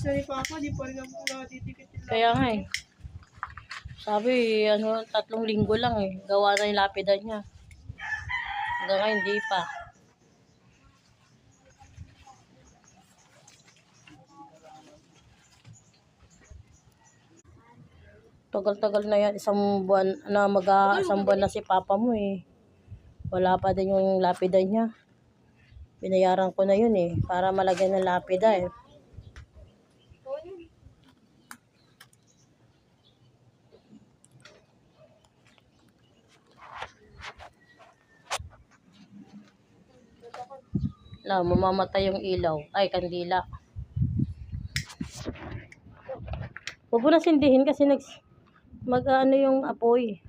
isa ni Papa, di pa rin ako nadidikit yung lapida. Kaya nga eh. Sabi, 3 linggo lang eh. Gawa na yung lapida niya. Hanggang ngayon, hindi pa. Tagal-tagal na yan. Isang buwan na si Papa mo eh. Wala pa din yung lapida niya. Binayaran ko na yun eh. Para malagyan ng lapida eh. Mamamatay yung ilaw. Ay, kandila. Huwag mo na sindihin kasi yung apoy.